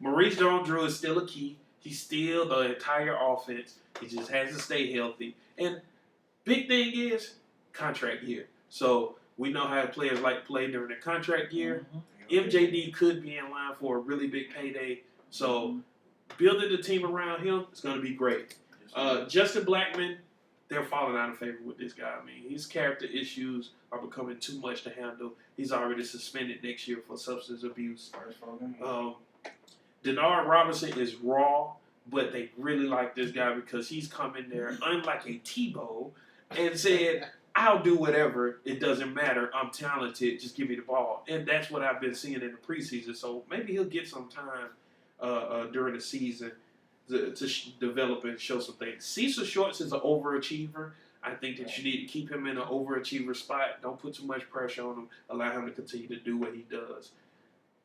Maurice Jones-Drew is still a key. He's still the entire offense. He just has to stay healthy. And big thing is contract year. So we know how players like to play during their contract year. MJD could be in line for a really big payday. So building the team around him is going to be great. Justin Blackman, they're falling out of favor with this guy. I mean, his character issues are becoming too much to handle. He's already suspended next year for substance abuse. Denard Robinson is raw, but they really like this guy because he's come in there, unlike a Tebow, and said, I'll do whatever. It doesn't matter. I'm talented. Just give me the ball. And that's what I've been seeing in the preseason. So maybe he'll get some time during the season to develop and show some things. Cecil Shorts is an overachiever. I think that you need to keep him in an overachiever spot. Don't put too much pressure on him. Allow him to continue to do what he does.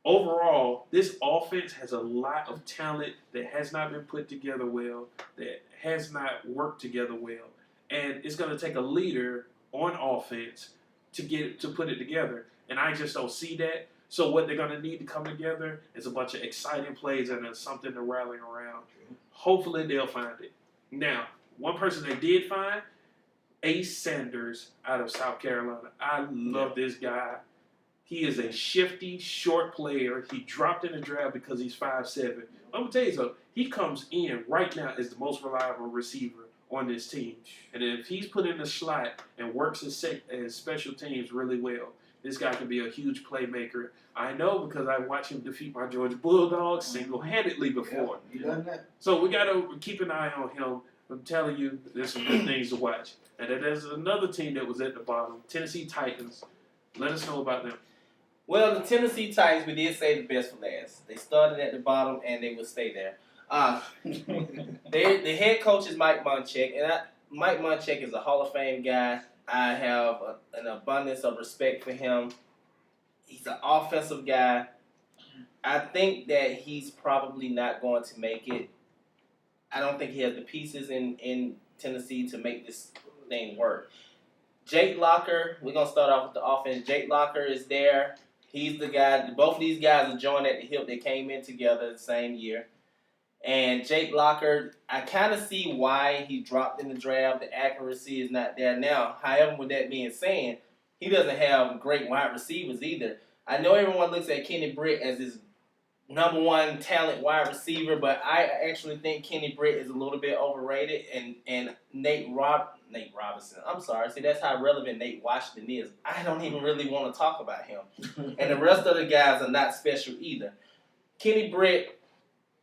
Overall, this offense has a lot of talent that has not been put together well, that has not worked together well. And it's going to take a leader on offense to put it together. And I just don't see that. So what they're going to need to come together is a bunch of exciting plays and something to rally around. Hopefully they'll find it. Now, one person they did find, Ace Sanders out of South Carolina. I love this guy. He is a shifty, short player. He dropped in the draft because he's 5'7". I'm going to tell you something. He comes in right now as the most reliable receiver on this team. And if he's put in the slot and works his special teams really well, this guy can be a huge playmaker. I know because I watched him defeat my Georgia Bulldogs single-handedly before. Yeah, he done that. So we got to keep an eye on him. I'm telling you, there's some good things to watch. And then there's another team that was at the bottom, Tennessee Titans. Let us know about them. Well, the Tennessee Titans, we did say the best for last. They started at the bottom, and they will stay there. The head coach is Mike Munchak, and Mike Munchak is a Hall of Fame guy. I have an abundance of respect for him. He's an offensive guy. I think that he's probably not going to make it. I don't think he has the pieces in Tennessee to make this thing work. Jake Locker, we're going to start off with the offense. Jake Locker is there. He's the guy. Both of these guys are joined at the hip. They came in together the same year. And Jake Locker, I kind of see why he dropped in the draft. The accuracy is not there now. However, with that being said, he doesn't have great wide receivers either. I know everyone looks at Kenny Britt as his number one talent wide receiver, but I actually think Kenny Britt is a little bit overrated. And Nate Robinson. I'm sorry. See, that's how relevant Nate Washington is. I don't even really want to talk about him. And the rest of the guys are not special either. Kenny Britt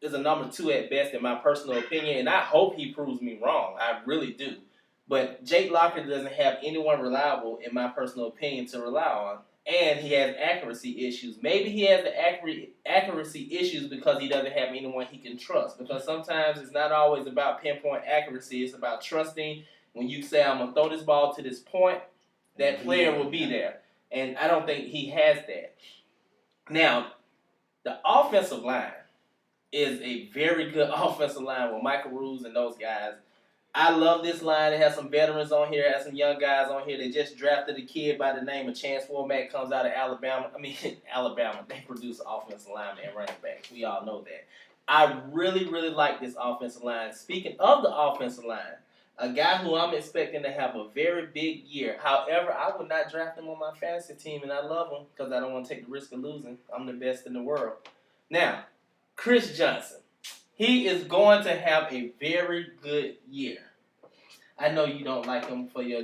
is a number 2 at best in my personal opinion, and I hope he proves me wrong. I really do. But Jake Locker doesn't have anyone reliable, in my personal opinion, to rely on. And he has accuracy issues. Maybe he has the accuracy issues because he doesn't have anyone he can trust. Because sometimes it's not always about pinpoint accuracy. It's about trusting. When you say, I'm going to throw this ball to this point, that player will be there. And I don't think he has that. Now, the offensive line is a very good offensive line with Michael Ruse and those guys. I love this line. It has some veterans on here. It has some young guys on here. They just drafted a kid by the name of Chance Womack, comes out of Alabama. Alabama. They produce offensive linemen and running backs. We all know that. I really, really like this offensive line. Speaking of the offensive line, a guy who I'm expecting to have a very big year. However, I would not draft him on my fantasy team, and I love him because I don't want to take the risk of losing. I'm the best in the world. Now, Chris Johnson. He is going to have a very good year. I know you don't like him for your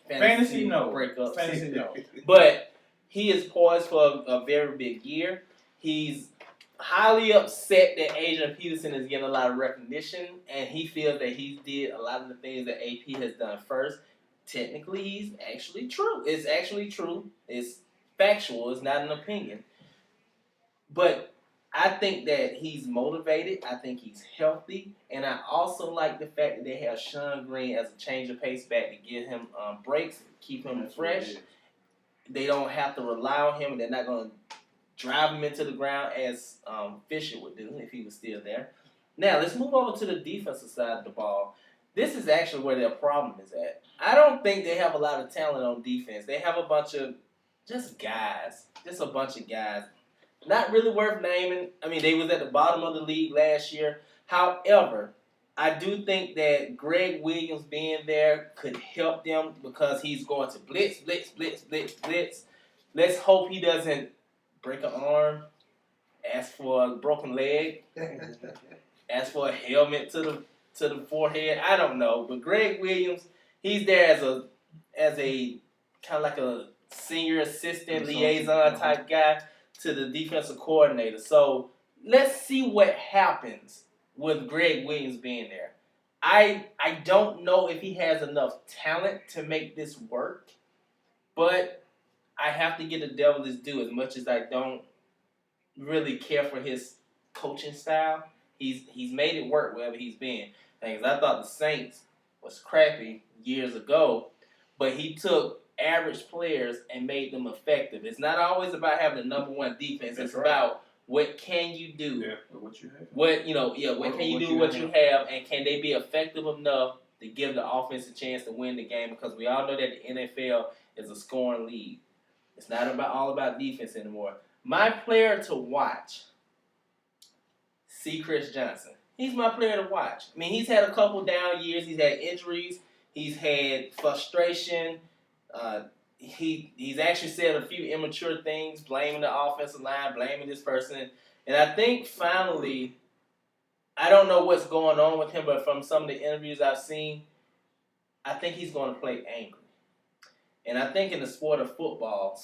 fantasy breakups. Fantasy no. But he is poised for a very big year. He's highly upset that Adrian Peterson is getting a lot of recognition, and he feels that he did a lot of the things that AP has done first. Technically, he's actually true. It's actually true. It's factual. It's not an opinion. But I think that he's motivated. I think he's healthy. And I also like the fact that they have Sean Green as a change of pace back to give him breaks, keep him fresh. They don't have to rely on him. They're not going to drive him into the ground as Fisher would do if he was still there. Now, let's move over to the defensive side of the ball. This is actually where their problem is at. I don't think they have a lot of talent on defense. They have a bunch of just guys. Just a bunch of guys. not really worth naming. I mean, they was at the bottom of the league last year. However, I do think that Greg Williams being there could help them because he's going to blitz. Let's hope he doesn't break an arm, ask for a broken leg, ask for a helmet to the forehead. I don't know, but Greg Williams, he's there as a kind of like a senior assistant liaison type guy to the defensive coordinator. So let's see what happens with Greg Williams being there. I don't know if he has enough talent to make this work, but I have to give the devil his due. As much as I don't really care for his coaching style, he's made it work wherever he's been. Because I thought the Saints was crappy years ago, but he took average players and made them effective. It's not always about having the number one defense. It's about what can you do? Yeah, what you have. What can you do with what you have, and can they be effective enough to give the offense a chance to win the game? Because we all know that the NFL is a scoring league. It's not all about defense anymore. My player to watch, C. Chris Johnson. He's my player to watch. I mean, he's had a couple down years. He's had injuries. He's had frustration. He's actually said a few immature things, blaming the offensive line, blaming this person. And I think finally, I don't know what's going on with him, but from some of the interviews I've seen, I think he's going to play angry. And I think in the sport of football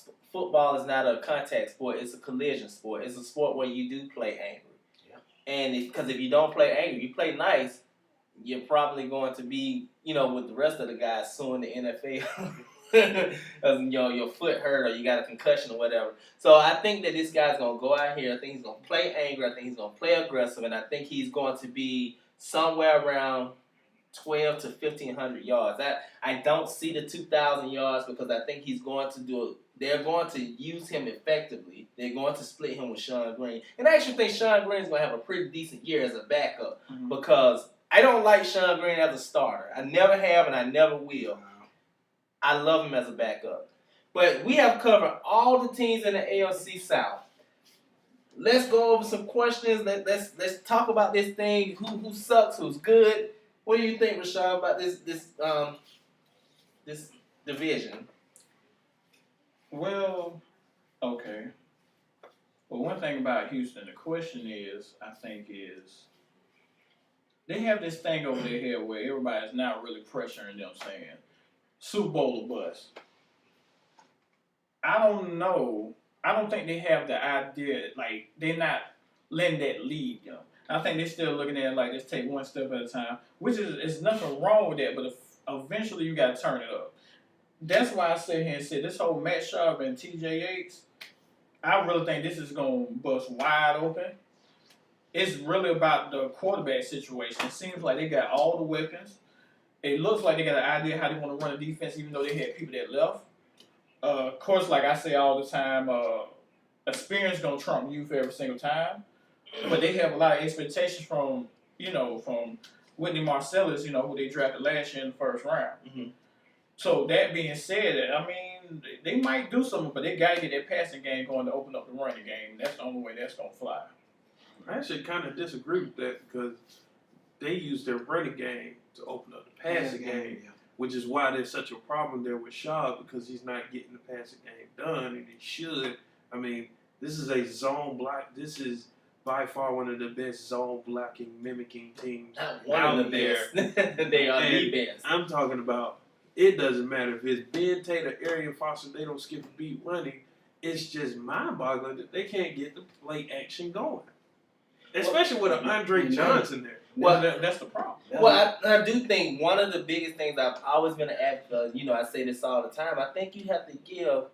is not a contact sport, it's a collision sport. It's a sport where you do play angry. Yeah. And because if you don't play angry, you play nice, you're probably going to be, with the rest of the guys suing the NFL. Because your foot hurt or you got a concussion or whatever. So I think that this guy's going to go out here. I think he's going to play angry. I think he's going to play aggressive. And I think he's going to be somewhere around 12 to 1,500 yards. I don't see the 2,000 yards because I think he's going to do it. They're going to use him effectively. They're going to split him with Sean Green. And I actually think Sean Green's going to have a pretty decent year as a backup because I don't like Sean Green as a starter. I never have and I never will. I love him as a backup. But we have covered all the teams in the AFC South. Let's go over some questions. Let's talk about this thing. Who sucks? Who's good? What do you think, Rashad, about this division? Well, okay. Well, one thing about Houston, the question is, I think, is they have this thing over their head where everybody's not really pressuring them saying, Super Bowl or bust. I don't know. I don't think they have the idea, like, they're not letting that lead them. I think they're still looking at it like, let's take one step at a time, which is nothing wrong with that, but eventually you got to turn it up. That's why I sit here and say this whole Matt Sharp and TJ Yates, I really think this is going to bust wide open. It's really about the quarterback situation. It seems like they got all the weapons. It looks like they got an idea how they want to run a defense, even though they had people that left. Of course, like I say all the time, experience going to trump youth every single time. But they have a lot of expectations from Whitney Marcellus, who they drafted last year in the first round. Mm-hmm. So that being said, I mean, they might do something, but they got to get that passing game going to open up the running game. That's the only way that's going to fly. I actually kind of disagree with that because they use their running game to open up the passing game, which is why there's such a problem there with Shaw because he's not getting the passing game done, and he should. I mean, this is a zone block. This is by far one of the best zone blocking, mimicking teams out there. They are the best. I'm talking about it doesn't matter if it's Ben Taylor, Arian Foster, they don't skip a beat running. It's just mind-boggling that they can't get the play action going. Especially with an Andre Johnson there. Well, that's the problem. Well, I do think one of the biggest things I've always been an advocate, I say this all the time, I think you have to give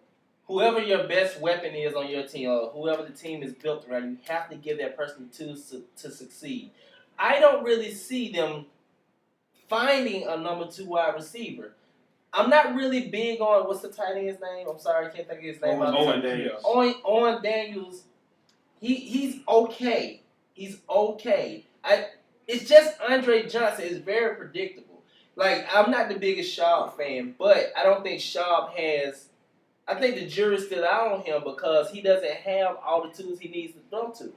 whoever your best weapon is on your team or whoever the team is built around, you have to give that person the tools to succeed. I don't really see them finding a number 2 wide receiver. I'm not really big on, what's the tight end's name? I'm sorry, I can't think of his name. Owen Daniels. Owen Daniels, he's okay. He's okay. It's just Andre Johnson is very predictable. Like, I'm not the biggest Schaub fan, but I don't think Schaub has I think the jury's still out on him because he doesn't have all the tools he needs to throw to.